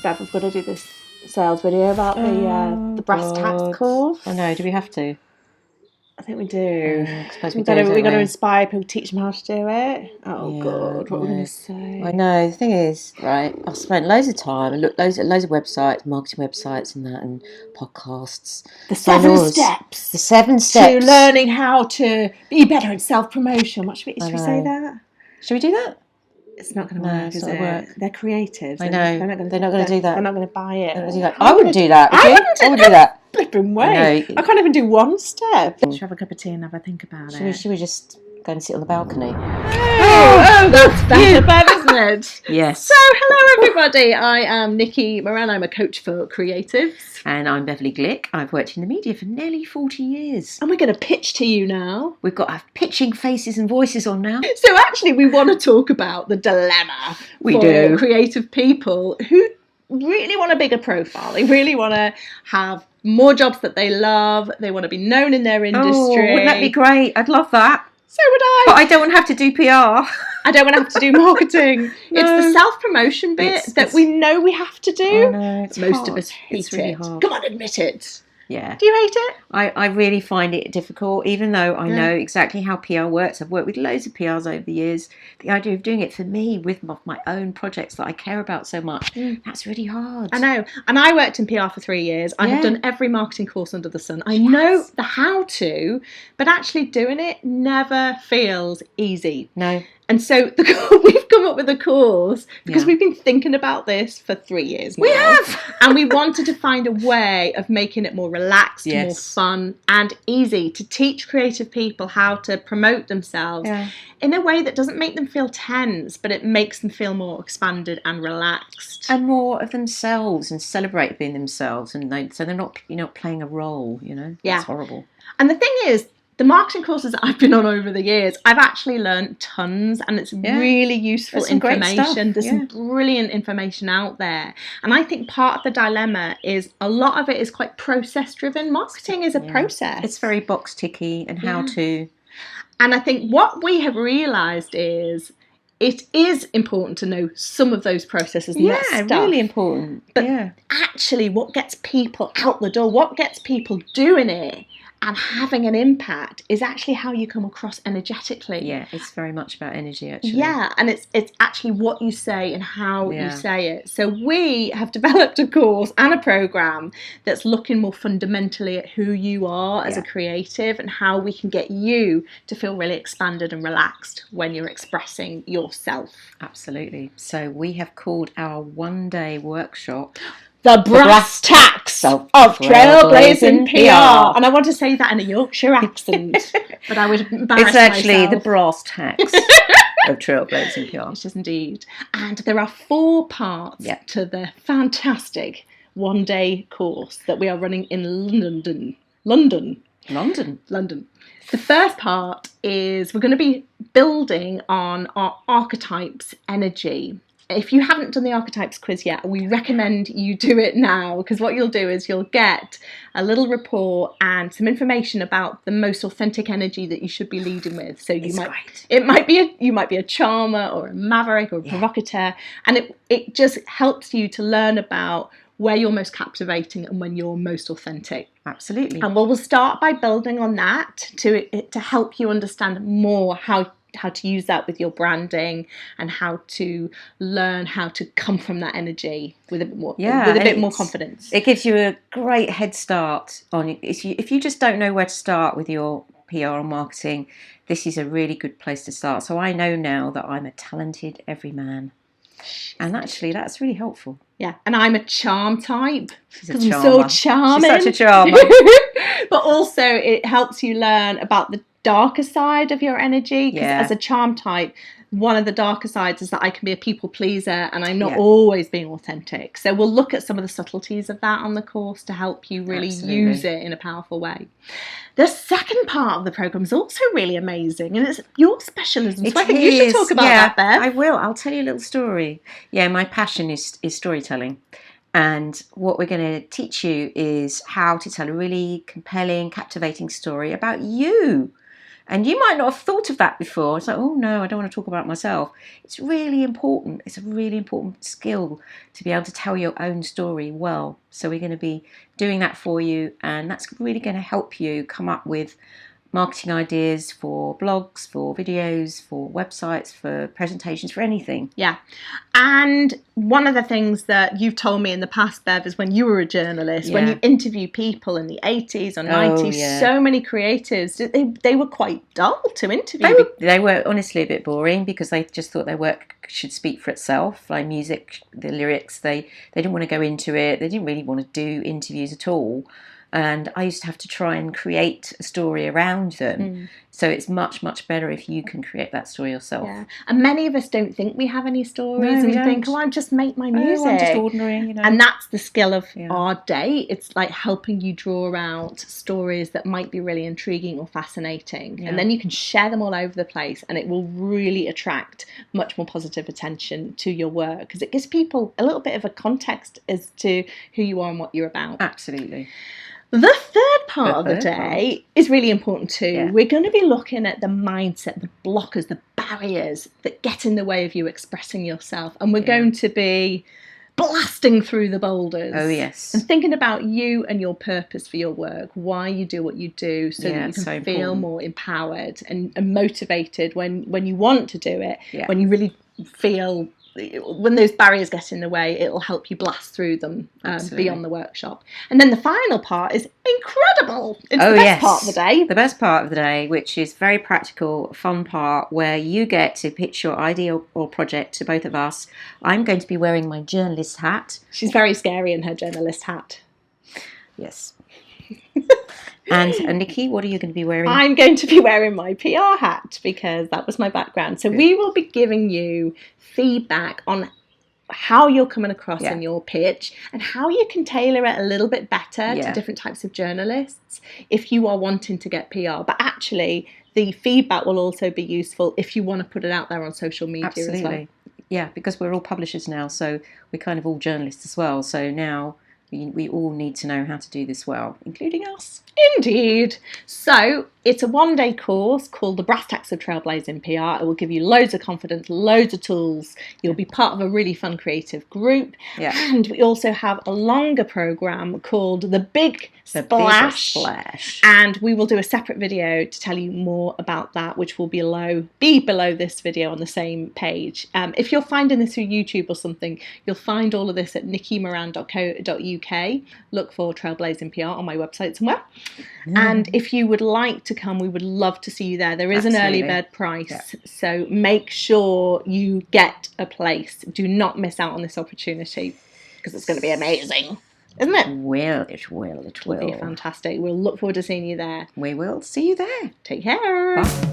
Bev, we've got to do this sales video about the brass tacks course. I know. Do we have to? I think we do. We got to inspire people, teach them how to do it. Oh God, what we're going to say? I know. The thing is, right? I spent loads of time and looked loads of websites, marketing websites, and that, and podcasts. The 7 steps. The 7 steps to learning how to be better at self-promotion. Should we say that? Should we do that? It's not going to work, is it? They're creatives. I know. They're not going to do that. They're not going to buy it. I wouldn't do that. I wouldn't do that. Flipping way. I can't even do one step. Should we have a cup of tea and have a think about it? Should we just go and sit on the balcony? Oh, that's better, isn't it? Yes. So, hello everybody. I am Nikki Moran. I'm a coach for creatives. And I'm Beverly Glick. I've worked in the media for nearly 40 years. And we're going to pitch to you now. We've got our pitching faces and voices on now. So actually, we want to talk about the dilemma for creative people who really want a bigger profile. They really want to have more jobs that they love. They want to be known in their industry. Oh, wouldn't that be great? I'd love that. So would I. But I don't want to have to do PR. I don't want to have to do marketing. No. It's the self-promotion bit that we know we have to do. I know, most of us hate it. Really hard. Come on, admit it. Yeah. Do you hate it? I really find it difficult, even though I know exactly how PR works. I've worked with loads of PRs over the years. The idea of doing it for me with my own projects that I care about so much, that's really hard. I know. And I worked in PR for 3 years. I have done every marketing course under the sun. I know the how to, but actually doing it never feels easy. No. And so we've come up with a course because we've been thinking about this for 3 years now. We have! And we wanted to find a way of making it more relaxed, more fun and easy to teach creative people how to promote themselves in a way that doesn't make them feel tense, but it makes them feel more expanded and relaxed. And more of themselves and celebrate being themselves. And so they're not playing a role, Yeah. That's horrible. And the thing is, the marketing courses that I've been on over the years, I've actually learned tons, and it's really useful information. There's some brilliant information out there. And I think part of the dilemma is a lot of it is quite process driven. Marketing is a process. It's very box ticky and how to. And I think what we have realised is it is important to know some of those processes and that stuff. Yeah, really important. But actually what gets people out the door, what gets people doing it, and having an impact is actually how you come across energetically. Yeah, it's very much about energy, actually. Yeah, and it's actually what you say and how you say it. So we have developed a course and a programme that's looking more fundamentally at who you are as a creative and how we can get you to feel really expanded and relaxed when you're expressing yourself. Absolutely. So we have called our one-day workshop The brass tacks of Trailblazing PR. And I want to say that in a Yorkshire accent, but I would embarrass myself. It's actually the brass tacks of Trailblazing PR. It is indeed. And there are 4 parts to the fantastic one-day course that we are running in London. The first part is we're going to be building on our archetypes energy. If you haven't done the archetypes quiz yet, we recommend you do it now, because what you'll do is you'll get a little report and some information about the most authentic energy that you should be leading with. So you might be a charmer or a maverick or a provocateur, and it just helps you to learn about where you're most captivating and when you're most authentic. Absolutely. And we'll start by building on that to help you understand more how to use that with your branding and how to learn how to come from that energy with a bit more confidence. It gives you a great head start on if you just don't know where to start with your PR or marketing. This is a really good place to start. So I know now that I'm a talented everyman, and actually that's really helpful. Yeah, and I'm a charm type because I'm so charming. She's such a charmer. But also it helps you learn about the darker side of your energy, because as a charm type, one of the darker sides is that I can be a people pleaser and I'm not always being authentic. So we'll look at some of the subtleties of that on the course to help you really use it in a powerful way. The second part of the programme is also really amazing, and it's your specialism. So I think you should talk about that, Bev. I will. I'll tell you a little story. Yeah, my passion is storytelling. And what we're going to teach you is how to tell a really compelling, captivating story about you. And you might not have thought of that before. It's like, oh no, I don't want to talk about myself. It's really important. It's a really important skill to be able to tell your own story well. So we're going to be doing that for you, and that's really going to help you come up with marketing ideas for blogs, for videos, for websites, for presentations, for anything. Yeah. And one of the things that you've told me in the past, Bev, is when you were a journalist, when you interview people in the 80s or 90s, so many creatives, they were quite dull to interview. They were honestly a bit boring because they just thought their work should speak for itself, like music, the lyrics. They didn't want to go into it. They didn't really want to do interviews at all. And I used to have to try and create a story around them. So it's much, much better if you can create that story yourself. Yeah. And many of us don't think we have any stories. No, we think, oh, I just make my music. I'm just ordinary, you know. And that's the skill of our day. It's like helping you draw out stories that might be really intriguing or fascinating. And then you can share them all over the place, and it will really attract much more positive attention to your work, because it gives people a little bit of a context as to who you are and what you're about. Absolutely. The third part of the day is really important too. Yeah. We're going to be looking at the mindset, the blockers, the barriers that get in the way of you expressing yourself. And we're going to be blasting through the boulders. Oh, yes. And thinking about you and your purpose for your work, why you do what you do, so that you can feel more empowered and motivated when you want to do it, when you really feel... When those barriers get in the way, it'll help you blast through them beyond the workshop. And then the final part is incredible. It's the best part of the day. The best part of the day, which is very practical, fun part, where you get to pitch your idea or project to both of us. I'm going to be wearing my journalist hat. She's very scary in her journalist hat. Yes. And Nikki, what are you going to be wearing? I'm going to be wearing my PR hat because that was my background. So we will be giving you feedback on how you're coming across in your pitch and how you can tailor it a little bit better to different types of journalists if you are wanting to get PR. But actually, the feedback will also be useful if you want to put it out there on social media as well. Yeah, because we're all publishers now, so we're kind of all journalists as well. So now we all need to know how to do this well, including us. Indeed. So it's a one-day course called the Brass Tacks of Trailblazing PR. It will give you loads of confidence, loads of tools. You'll be part of a really fun creative group. Yeah. And we also have a longer program called the Big Splash. And we will do a separate video to tell you more about that, which will be below this video on the same page. If you're finding this through YouTube or something, you'll find all of this at nikkimoran.co.uk. Look for Trailblazing PR on my website somewhere. And if you would like to come, we would love to see you there. There is an early bird price, so make sure you get a place. Do not miss out on this opportunity, because it's going to be amazing, isn't it? It will. It'll be fantastic. We'll look forward to seeing you there. We will see you there. Take care. Bye.